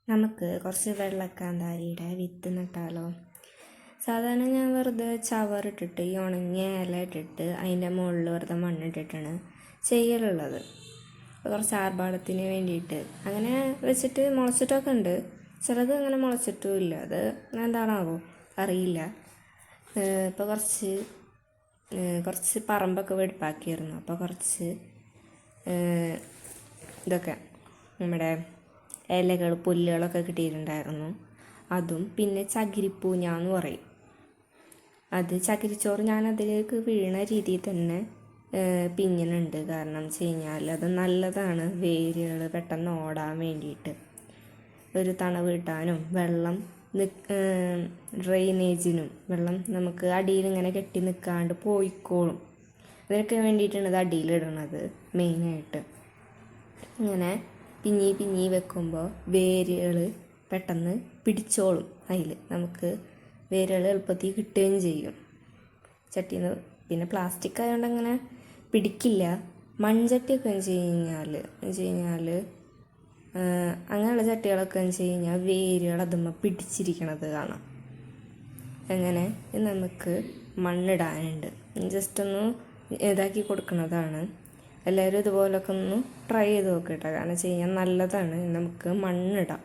നമുക്ക് കുറച്ച് വെള്ളക്കാന്താരിയുടെ വിത്ത് നട്ടാലോ? സാധാരണ ഞാൻ വെറുതെ ചവറിട്ടിട്ട് ഈ ഉണങ്ങിയ ഇല ഇട്ടിട്ട് അതിൻ്റെ മുകളിൽ വെറുതെ മണ്ണിട്ടിട്ടാണ് ചെയ്യലുള്ളത്. കുറച്ച് ആർഭാടത്തിന് വേണ്ടിയിട്ട് അങ്ങനെ വെച്ചിട്ട് മുളച്ചിട്ടൊക്കെ ഉണ്ട്. ചിലത് അങ്ങനെ മുളച്ചിട്ടും ഇല്ല. അത് എന്താണാവോ അറിയില്ല. ഇപ്പോൾ കുറച്ച് പറമ്പൊക്കെ വെടിപ്പാക്കിയിരുന്നു. അപ്പോൾ കുറച്ച് ഇതൊക്കെ നമ്മുടെ ഇലകൾ പുല്ലുകളൊക്കെ കിട്ടിയിട്ടുണ്ടായിരുന്നു. അതും പിന്നെ ചകിരിപ്പൂഞ്ഞാന്ന് പറയും. അത് ചകിരിച്ചോറ് ഞാൻ അതിലേക്ക് വീണ രീതിയിൽ തന്നെ പിഞ്ഞിനുണ്ട്. കാരണം വെച്ച് കഴിഞ്ഞാൽ അത് നല്ലതാണ് വേരുകൾ പെട്ടെന്ന് ഓടാൻ വേണ്ടിയിട്ട്. ഒരു തണവ് കിട്ടാനും വെള്ളം ഡ്രെയിനേജിനും വെള്ളം നമുക്ക് അടിയിൽ ഇങ്ങനെ കെട്ടി നിൽക്കാണ്ട് പോയിക്കോളും. അതിനൊക്കെ വേണ്ടിയിട്ടാണ് ഇത് അടിയിലിടുന്നത് മെയിനായിട്ട്. ഇങ്ങനെ പിഞ്ഞി വെക്കുമ്പോൾ വേരുകൾ പെട്ടെന്ന് പിടിച്ചോളും. അതിൽ നമുക്ക് വേരുകൾ എളുപ്പത്തിൽ കിട്ടുകയും ചെയ്യും. ചട്ടിന്ന് പിന്നെ പ്ലാസ്റ്റിക് ആയതുകൊണ്ട് അങ്ങനെ പിടിക്കില്ല. മൺചട്ടിയൊക്കെ വെച്ച് കഴിഞ്ഞാൽ അങ്ങനെയുള്ള ചട്ടികളൊക്കെ വെച്ച് കഴിഞ്ഞാൽ വേരുകൾ അതുമ്മ പിടിച്ചിരിക്കണത് കാണാം. അങ്ങനെ നമുക്ക് മണ്ണിടാനുണ്ട്. ജസ്റ്റ് ഒന്ന് ഇതാക്കി കൊടുക്കുന്നതാണ്. എല്ലാവരും ഇതുപോലൊക്കെ ഒന്ന് ട്രൈ ചെയ്ത് നോക്കട്ടെ. കാരണം വെച്ച് കഴിഞ്ഞാൽ നല്ലതാണ്. നമുക്ക് മണ്ണിടാം.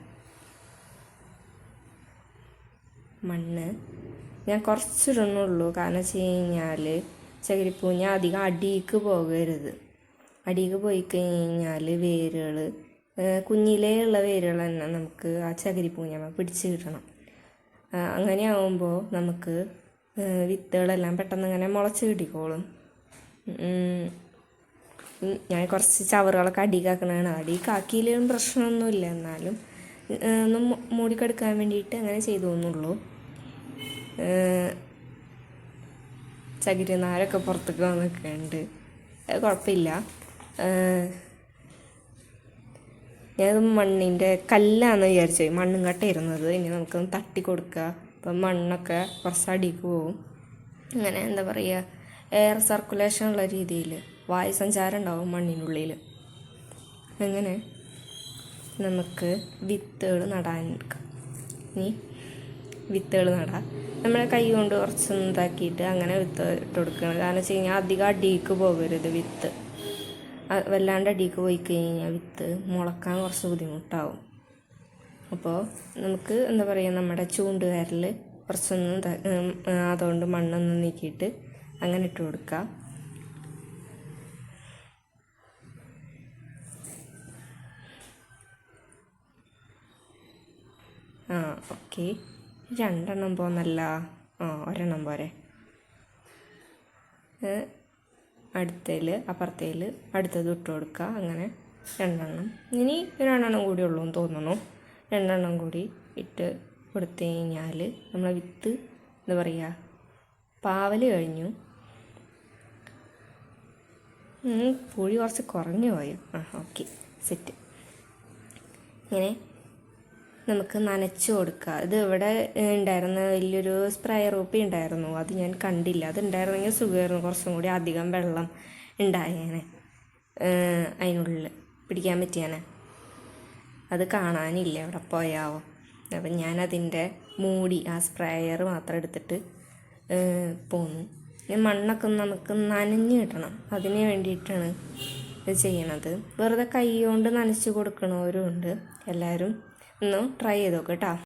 മണ്ണ് ഞാൻ കുറച്ചിടുന്നുള്ളൂ. കാരണം വെച്ച് കഴിഞ്ഞാൽ ചകിരിപ്പൂഞ്ഞ അധികം അടിയിലേക്ക് പോകരുത്. അടിയിലേക്ക് പോയി കഴിഞ്ഞാൽ വേരുകൾ കുഞ്ഞിലേ ഉള്ള വേരുകൾ തന്നെ നമുക്ക് ആ ചകിരിപ്പൂഞ്ഞ പിടിച്ച് കിട്ടണം. അങ്ങനെ ആവുമ്പോൾ നമുക്ക് വിത്തുകളെല്ലാം പെട്ടെന്ന് ഇങ്ങനെ മുളച്ച് കിട്ടിക്കോളും. ഞാൻ കുറച്ച് ചവറുകളൊക്കെ അടിയിലാക്കണതാണ്. അടിയിലാക്കിയില്ലേലും പ്രശ്നമൊന്നുമില്ല. എന്നാലും ഒന്ന് മൂടിക്കെടുക്കാൻ വേണ്ടിയിട്ട് അങ്ങനെ ചെയ്തു എന്നുള്ളൂ. ചകിരിനാരൊക്കെ പുറത്തേക്ക് വന്നിട്ടുണ്ട്. കുഴപ്പമില്ല. ഞാനത് മണ്ണിൻ്റെ കല്ലാന്ന് വിചാരിച്ചു. മണ്ണും കട്ടയിരുന്നത്. ഇനി നമുക്കൊന്ന് തട്ടി കൊടുക്കുക. അപ്പം മണ്ണൊക്കെ കുറച്ച് അടിക്ക് പോവും. അങ്ങനെ എന്താ പറയുക, എയർ സർക്കുലേഷൻ ഉള്ള രീതിയിൽ വായുസഞ്ചാരം ഉണ്ടാവും മണ്ണിനുള്ളിൽ. അങ്ങനെ നമുക്ക് വിത്തുകൾ നടാനെടുക്കാം. ഇനി വിത്തുകൾ നടാം. നമ്മളെ കൈ കൊണ്ട് കുറച്ച് ഇതാക്കിയിട്ട് അങ്ങനെ വിത്ത് ഇട്ട് കൊടുക്കണം. കാരണം വെച്ച് കഴിഞ്ഞാൽ അധികം അടിയിലേക്ക് പോകരുത് വിത്ത്. വല്ലാണ്ട് അടിയിലേക്ക് പോയി കഴിഞ്ഞാൽ വിത്ത് മുളക്കാൻ കുറച്ച് ബുദ്ധിമുട്ടാവും. അപ്പോൾ നമുക്ക് എന്താ പറയുക, നമ്മുടെ ചൂണ്ടുവിരൽ കുറച്ചൊന്ന് അതുകൊണ്ട് മണ്ണൊന്ന് നീക്കിയിട്ട് അങ്ങനെ ഇട്ട് കൊടുക്കുക. ഓക്കെ. 2 എണ്ണം പോന്നല്ല, ഒരെണ്ണം പോരെ. അപ്പുറത്തേൽ അടുത്തത് ഇട്ട് കൊടുക്കുക. അങ്ങനെ 2 എണ്ണം. ഇനി 2 എണ്ണം കൂടി ഉള്ളൂ എന്ന് തോന്നുന്നു. 2 എണ്ണം കൂടി ഇട്ട് കൊടുത്തു കഴിഞ്ഞാൽ നമ്മളെ വിത്ത് എന്താ പറയുക, പാവൽ കഴിഞ്ഞു. പുഴി കുറച്ച് കുറഞ്ഞു പോയോ? Okay, set. ഇങ്ങനെ നമുക്ക് നനച്ച് കൊടുക്കുക. ഇത് ഇവിടെ ഉണ്ടായിരുന്ന വലിയൊരു സ്പ്രേ റൂപ്പി ഉണ്ടായിരുന്നു. അത് ഞാൻ കണ്ടില്ല. അത് ഉണ്ടായിരുന്നെങ്കിൽ സുഖമായിരുന്നു. കുറച്ചും കൂടി അധികം വെള്ളം ഉണ്ടായേനെ അതിനുള്ളിൽ പിടിക്കാൻ പറ്റിയാനെ. അത് കാണാനില്ല, എവിടെ പോയാവോ. അപ്പം ഞാനതിൻ്റെ മൂടി ആ സ്പ്രേയർ മാത്രം എടുത്തിട്ട് പോന്നു. മണ്ണൊക്കെ നമുക്ക് നനഞ്ഞ് കിട്ടണം. അതിന് വേണ്ടിയിട്ടാണ് ഇത് ചെയ്യണത്. വെറുതെ കൈ കൊണ്ട് നനച്ച് കൊടുക്കണവരും ഉണ്ട്. എല്ലാവരും ഒന്ന് ട്രൈ ചെയ്ത് നോക്ക് കേട്ടോ.